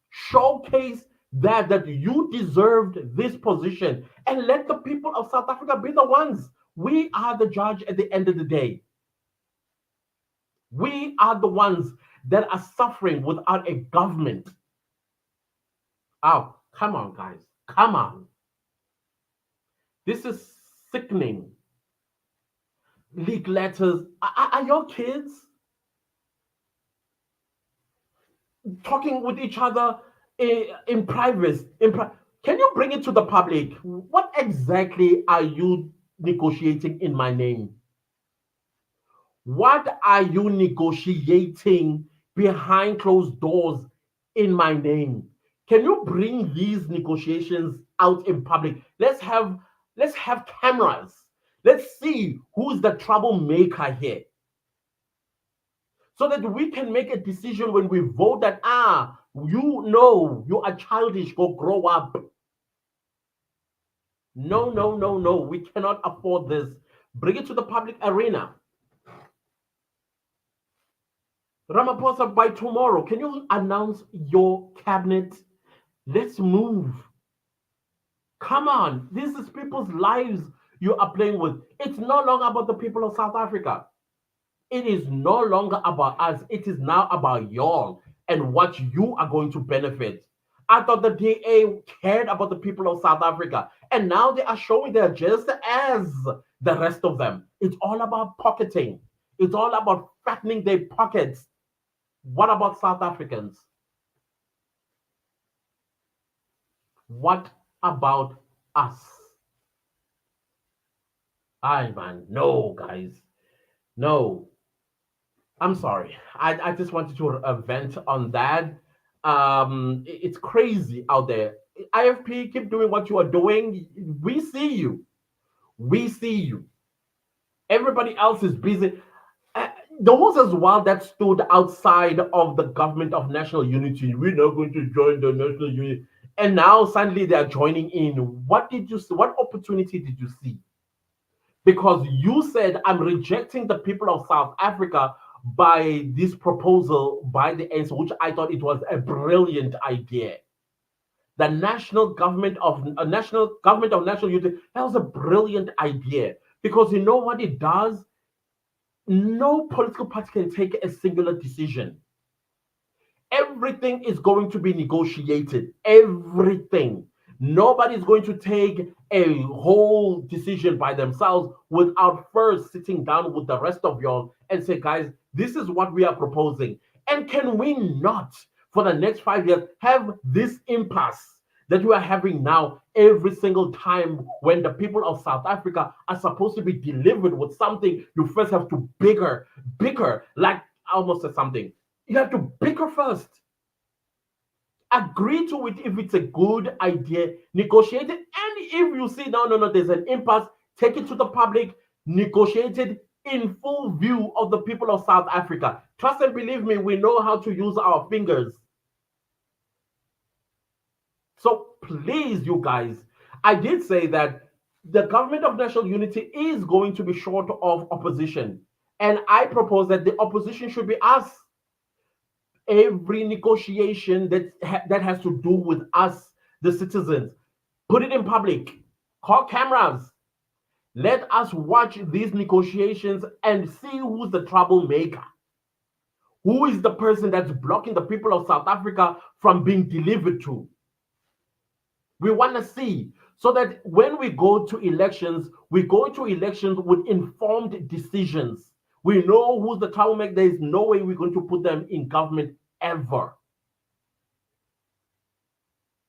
Showcase that you deserved this position and let the people of South Africa be the ones. We are the judge at the end of the day. We are the ones that are suffering without a government. Oh, come on, guys. Come on. This is sickening. Leak letters. Are your kids talking with each other in private? Can you bring it to the public? What exactly are you negotiating in my name? What are you negotiating behind closed doors in my name? Can you bring these negotiations out in public? Let's have cameras. Let's see who's the troublemaker here. So that we can make a decision when we vote that you are childish, go grow up. No, no, no, no. We cannot afford this. Bring it to the public arena. Ramaphosa, by tomorrow, can you announce your cabinet? Let's move. Come on. This is people's lives you are playing with. It's no longer about the people of South Africa. It is no longer about us. It is now about y'all and what you are going to benefit. I thought the DA cared about the people of South Africa, and now they are showing they're just as the rest of them. It's all about pocketing. It's all about fattening their pockets. What about South Africans? What about us? Man, no, guys. No. I'm sorry. I just wanted to vent on that. It's crazy out there. IFP, keep doing what you are doing. We see you. We see you. Everybody else is busy. Uh, those as well that stood outside of the government of national unity. We're not going to join the national unity. And now suddenly they are joining in. What did you see? What opportunity did you see? Because you said, I'm rejecting the people of South Africa by this proposal by the ANC, which I thought it was a brilliant idea. The national government of national unity, that was a brilliant idea because you know what it does? No political party can take a singular decision. Everything is going to be negotiated. Everything. Nobody's going to take a whole decision by themselves without first sitting down with the rest of y'all and say, guys, this is what we are proposing. And can we not, for the next 5 years, have this impasse that we are having now every single time when the people of South Africa are supposed to be delivered with something, you first have to bicker, like I almost said something. You have to bicker first. Agree to it if it's a good idea, negotiate it. And if you see, no, no, no, there's an impasse, take it to the public, negotiate it in full view of the people of South Africa. Trust and believe me, we know how to use our fingers. So please, you guys, I did say that the government of national unity is going to be short of opposition. And I propose that the opposition should be us. Every negotiation that has to do with us, the citizens, put it in public, call cameras, let us watch these negotiations and see who's the troublemaker, who is the person that's blocking the people of South Africa from being delivered to. We want to see, so that when we go to elections, we go to elections with informed decisions. We know who's the troublemaker. There is no way we're going to put them in government ever.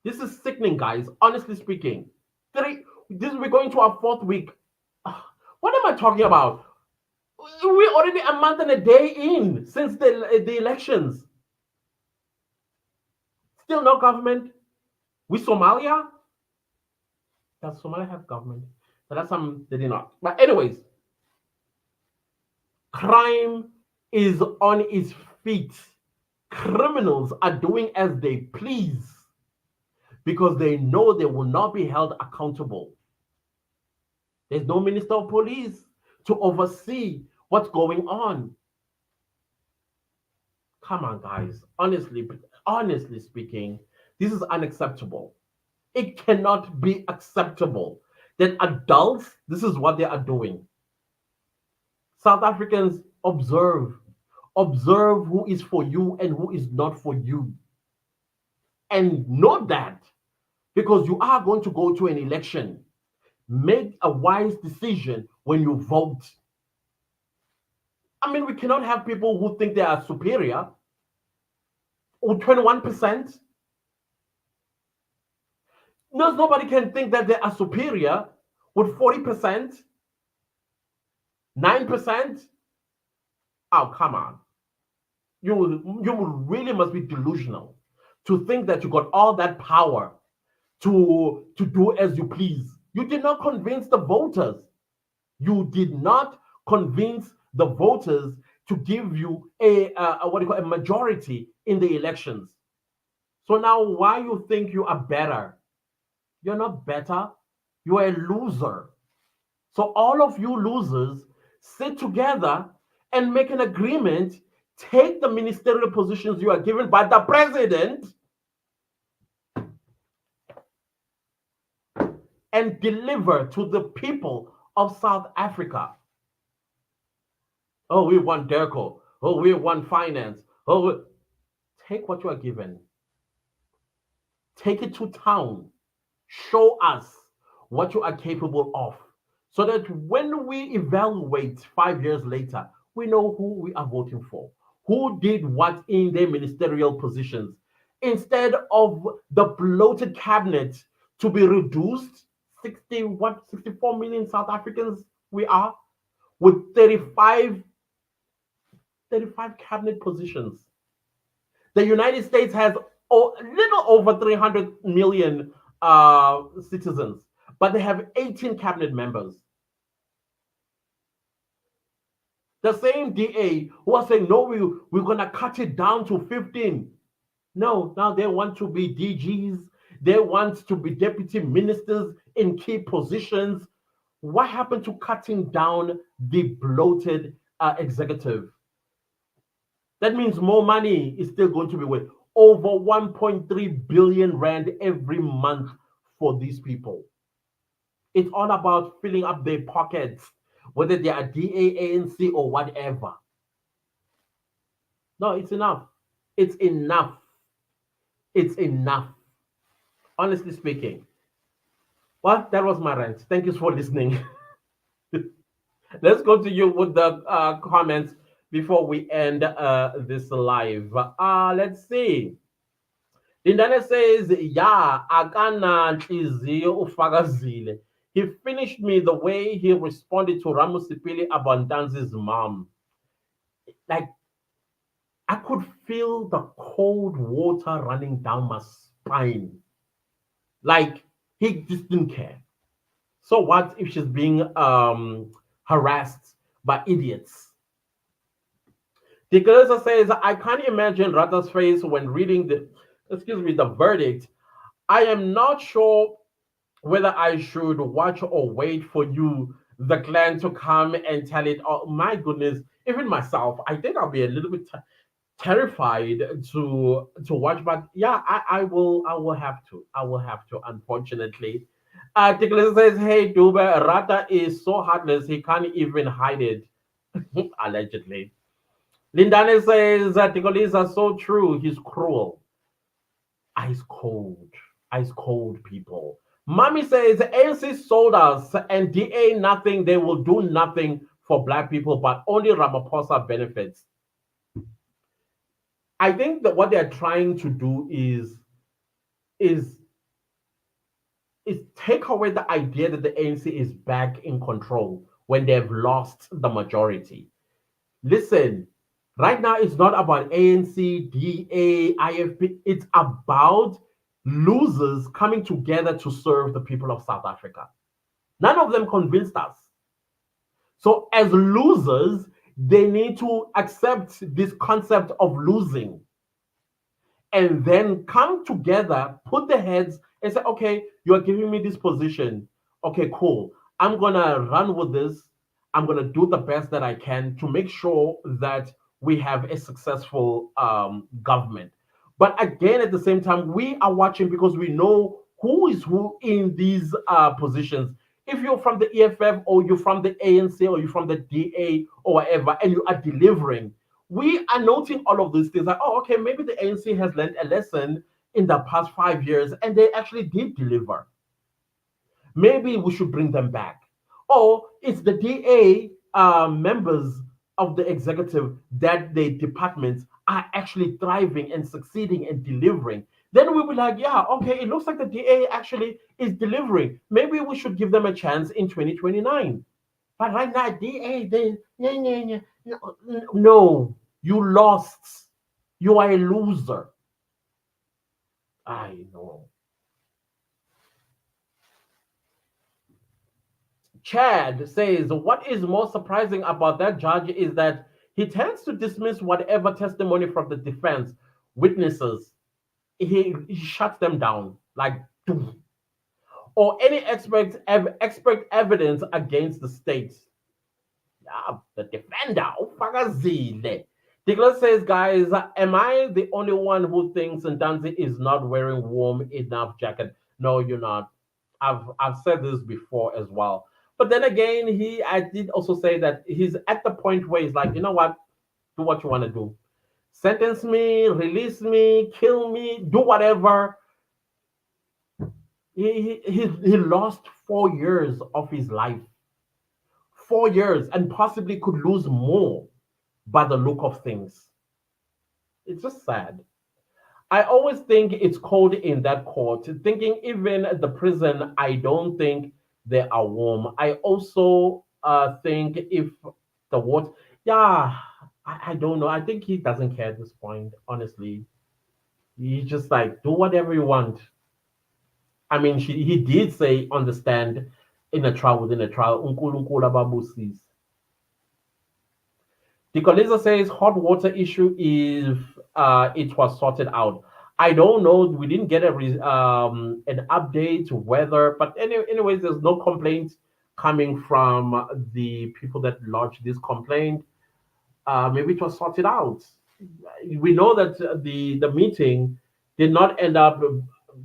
This is sickening, guys. Honestly speaking, we're going to our fourth week. What am I talking about? We're already a month and a day in since the elections. Still no government. We Somalia? Does Somalia have government? But that's some they did not. But anyways, crime is on its feet. Criminals are doing as they please because they know they will not be held accountable. There's no minister of police to oversee what's going on. Come on, guys. Honestly speaking, this is unacceptable. It cannot be acceptable that adults, this is what they are doing. South Africans, observe. Observe who is for you and who is not for you. And know that because you are going to go to an election, make a wise decision when you vote. I mean, we cannot have people who think they are superior or 21%. No, nobody can think that they are superior with 40%, 9%. Oh, come on. You really must be delusional to think that you got all that power to do as you please. You did not convince the voters. You did not convince the voters to give you a what do you call a majority in the elections. So now, why you think you are better? You're not better. You are a loser. So all of you losers sit together and make an agreement. Take the ministerial positions you are given by the president and deliver to the people of South Africa. Oh, we want DERCO. Oh, we want finance. Take what you are given. Take it to town. Show us what you are capable of. So that when we evaluate 5 years later, we know who we are voting for, who did what in their ministerial positions, instead of the bloated cabinet to be reduced 64 million South Africans we are with 35 cabinet positions. The United States has a little over 300 million citizens, but they have 18 cabinet members. The same DA who are saying, no, we're going to cut it down to 15. No, now they want to be DGs. They want to be deputy ministers in key positions. What happened to cutting down the bloated executive? That means more money is still going to be with over 1.3 billion rand every month for these people. It's all about filling up their pockets, whether they are DAANC or whatever. No, it's enough. It's enough. It's enough. Honestly speaking. Well, that was my rant. Thank you for listening. Let's continue with the comments before we end this live. Let's see. Lindane says, yeah, akana nhliziyo ufakazile. He finished me the way he responded to Ramusipili Abundance's mom. Like, I could feel the cold water running down my spine. Like, he just didn't care. So what if she's being harassed by idiots? Ticklesa says, I can't imagine Rata's face when reading the verdict. I am not sure whether I should watch or wait for you, the clan, to come and tell it. Oh my goodness, even myself, I think I'll be a little bit terrified to watch. But yeah, I will have to. I will have to. Unfortunately, Ticklesa says, "Hey, Duba, Rata is so heartless he can't even hide it." Allegedly. Lindane says that Ticklesa are so true. He's cruel. Ice cold, ice cold people. Mommy says ANC sold us and DA nothing. They will do nothing for black people, but only Ramaphosa benefits. I think that what they're trying to do is is take away the idea that the ANC is back in control when they've lost the majority. Listen, right now it's not about ANC, DA, IFP. It's about losers coming together to serve the people of South Africa. None of them convinced us. So, as losers, they need to accept this concept of losing and then come together, put their heads and say, okay, you're giving me this position. Okay, cool. I'm going to run with this. I'm going to do the best that I can to make sure that we have a successful government. But again, at the same time, we are watching because we know who is who in these positions. If you're from the EFF or you're from the ANC or you're from the DA or whatever, and you are delivering, we are noting all of these things like, oh, okay, maybe the ANC has learned a lesson in the past 5 years and they actually did deliver. Maybe we should bring them back. Or it's the DA members of the executive that the departments are actually thriving and succeeding and delivering. Then we'll be like, yeah, okay, it looks like the DA actually is delivering. Maybe we should give them a chance in 2029. But right now, DA, they, yeah, yeah, yeah. No, no, you lost. You are a loser. I know. Chad says, what is most surprising about that judge is that he tends to dismiss whatever testimony from the defense witnesses. He shuts them down like, or any expert evidence against the state. Yeah, the defender, ufakazile. Douglas says, guys, am I the only one who thinks Ndanzi is not wearing warm enough jacket? No, you're not. I've said this before as well. But then again, I did also say that he's at the point where he's like, you know what? Do what you want to do. Sentence me, release me, kill me, do whatever. He lost 4 years of his life. 4 years and possibly could lose more by the look of things. It's just sad. I always think it's cold in that court. Thinking even the prison, I don't think they are warm. I also think if the water, yeah, I don't know. I think he doesn't care at this point, honestly. He's just like, do whatever you want. I mean, he did say on the stand in a trial within a trial, "Unkulunkulu ababusis." The Colisa says hot water issue if it was sorted out. I don't know. We didn't get an update whether, but anyways, there's no complaint coming from the people that lodged this complaint. Maybe it was sorted out. We know that the meeting did not end up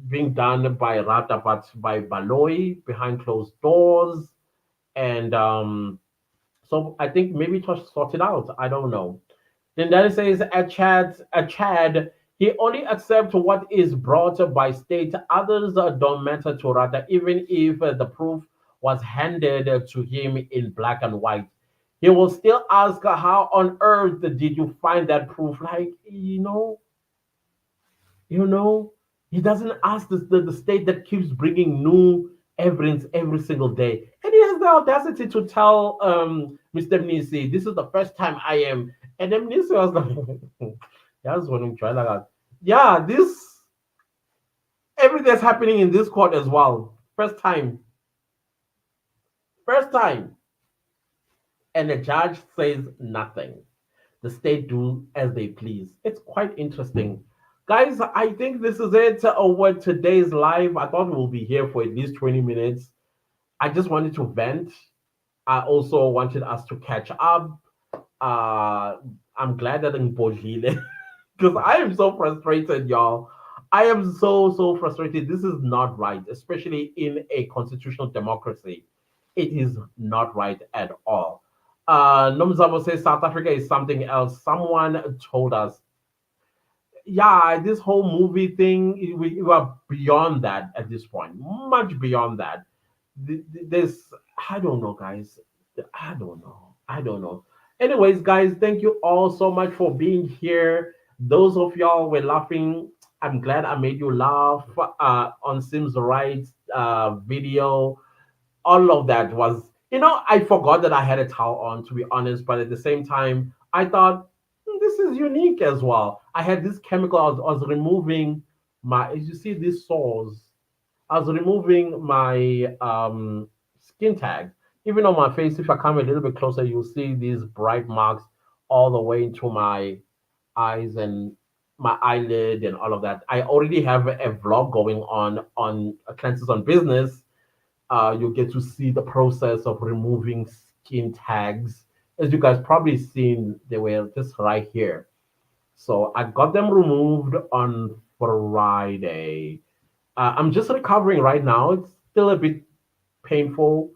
being done by Rata, but by Baloi behind closed doors, and so I think maybe it was sorted out. I don't know. Then that says at Chad, he only accepts what is brought by state. Others don't matter to Rata, even if the proof was handed to him in black and white. He will still ask, how on earth did you find that proof? Like, you know, He doesn't ask the state that keeps bringing new evidence every single day. And he has the audacity to tell Mr. Mnisi, this is the first time I am. And then Mnisi was like, that's when I'm trying like, yeah, this everything that's happening in this court as well. First time. And the judge says nothing. The state do as they please. It's quite interesting. Guys, I think this is it over today's live. I thought we'll be here for at least 20 minutes. I just wanted to vent. I also wanted us to catch up. Uh, I'm glad that I'm Mbodlile because I am so frustrated, y'all. I am so frustrated. This is not right, especially in a constitutional democracy. It is not right at all. Nomzamo says South Africa is something else. Someone told us, yeah, this whole movie thing, we are beyond that at this point, much beyond that. There's, I don't know, guys. I don't know. I don't know. Anyways, guys, thank you all so much for being here. Those of y'all were laughing. I'm glad I made you laugh on Sims Right video. All of that was, I forgot that I had a towel on, to be honest, but at the same time, I thought, this is unique as well. I had this chemical, I was removing my, as you see, these sores. I was removing my skin tag. Even on my face, if I come a little bit closer, you'll see these bright marks all the way into my eyes and my eyelid and all of that. I already have a vlog going on Cleanses on Business. You get to see the process of removing skin tags. As you guys probably seen, they were just right here. So I got them removed on Friday. I'm just recovering right now. It's still a bit painful.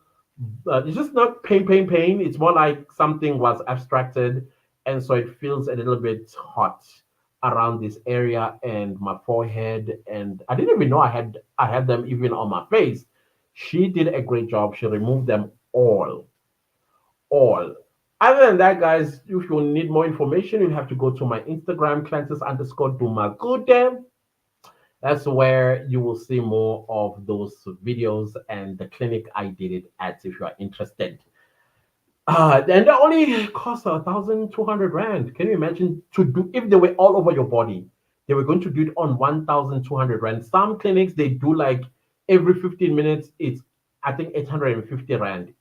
It's just not pain. It's more like something was abstracted, and so it feels a little bit hot around this area and my forehead. And I didn't even know I had them even on my face. She did a great job. She removed them all. Other than that, guys, if you need more information, you'll have to go to my Instagram, Clancis underscore Dumagute. That's where you will see more of those videos and the clinic I did it at if you are interested. And that only cost 1,200 rand. Can you imagine to do if they were all over your body? They were going to do it on 1,200 rand. Some clinics they do like every 15 minutes. It's I think 850 rand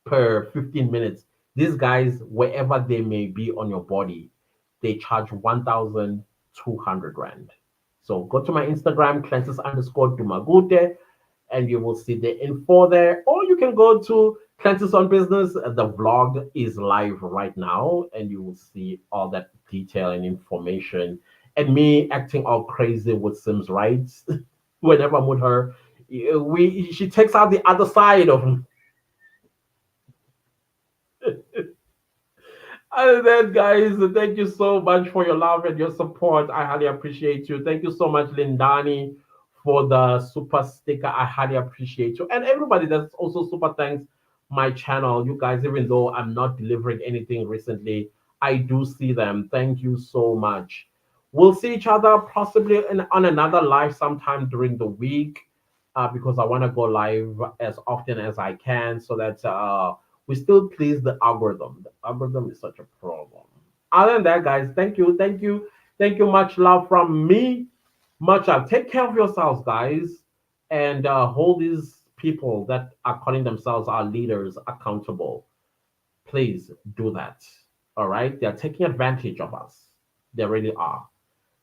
per 15 minutes. These guys, wherever they may be on your body, they charge 1,200 rand. So go to my Instagram, cleanses underscore Dumagute, and you will see the info there. Or you can go to Cleanses on Business. The vlog is live right now, and you will see all that detail and information. And me acting all crazy with Sims rights whenever I'm with her. She takes out the other side of other than that, guys, thank you so much for your love and your support. I highly appreciate you. Thank you so much, Lindani, for the super sticker. I highly appreciate you. And everybody that's also super thanks my channel. You guys, even though I'm not delivering anything recently, I do see them. Thank you so much. We'll see each other possibly on another live sometime during the week because I want to go live as often as I can so that we still please the algorithm. The algorithm is such a problem. Other than that, guys, thank you. Much love from me. Much love. Take care of yourselves, guys, and hold these people that are calling themselves our leaders accountable. Please do that. All right, they're taking advantage of us. They really are.